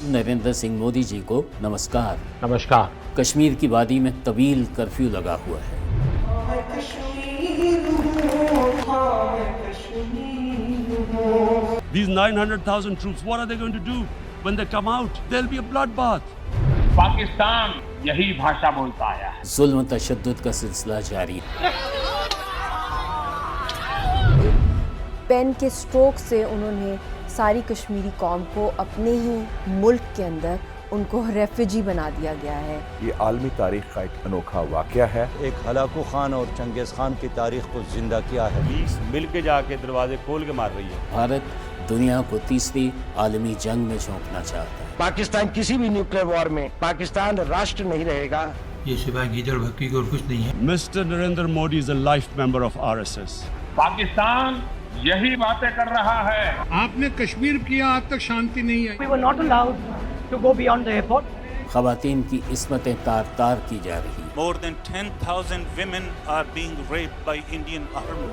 नरेंद्र सिंह मोदी जी को नमस्कार। नमस्कार। कश्मीर की वादी में तवील कर्फ्यू लगा हुआ है। These 900,000 troops, what are they going to do when they come out? There'll be a bloodbath. Pakistan यही भाषा बोलता आया है। जुल्म तशद्दुद का सिलसिला जारी है। पेन के स्ट्रोक से उन्होंने सारी कश्मीरी कौम को अपने ही मुल्क के अंदर उनको रेफ्यूजी बना दिया गया है। ये आलमी तारीख का एक अनोखा वाक़या है। एक हलाकू खान और चंगेज़ खान की तारीख को जिंदा किया है। 20 मिल के जाके दरवाजे खोल के मार रही है। भारत दुनिया को तीसरी आलमी जंग में झोंकना चाहता है। पाकिस्तान किसी भी न्यूक्लियर वॉर में पाकिस्तान राष्ट्र नहीं रहेगा। ये सिवाय गीदड़ भक्की को और कुछ नहीं है। Mr. Narendra Modi is a life member of RSS. Pakistan यही बातें कर रहा है। आपने कश्मीर किया, आज तक शांति नहीं आई। We were not allowed to go beyond the airport. ख़वातीन की इस्मतें तार तार की जा रही। More than 10,000 women are being raped by Indian army.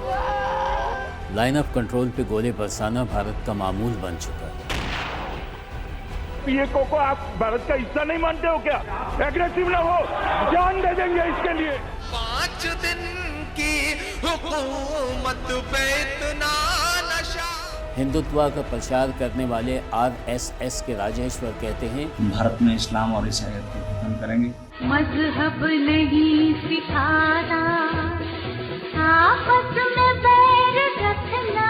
Line of control पे गोले बरसाना भारत का मामूल बन चुका है। पीएको को आप भारत का हिस्सा नहीं मानते हो क्या? एग्रेसिव ना हो, जान दे देंगे इसके लिए। 5 दिन की हुकूमत पे इतना नशा। हिंदुत्व का प्रचार करने वाले RSS के राजेश्वर कहते हैं, भारत में इस्लाम और ईसाईयत को खत्म करेंगे। मजहब नहीं सिखाना, आपस में बैर रखना।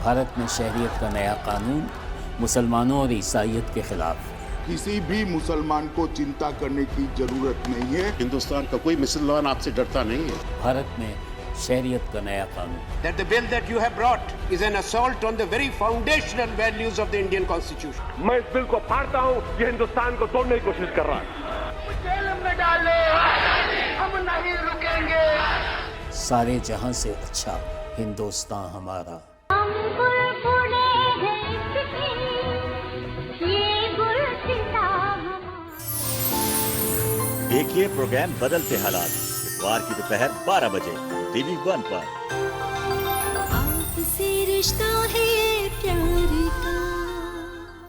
भारत में शहरियत का नया कानून मुसलमानों और ईसाईयत के खिलाफ। किसी भी मुसलमान को चिंता करने की जरूरत नहीं है। हिंदुस्तान का कोई मुसलमान आपसे डरता नहीं है। भारत में शहरियत का नया कानून। That the bill that you have brought is an assault on the very foundational values of the Indian Constitution. मैं इस बिल को फाड़ता हूँ, ये हिंदुस्तान को तोड़ने की कोशिश कर रहा है। जेल में डाले, हम नहीं रुकेंगे। सारे जहां से अच्छा हिंदुस्तान हमारा। देखिए प्रोग्राम बदलते हालात इतवार की दोपहर 12 बजे TV1 पर। आपसे रिश्ता है प्यार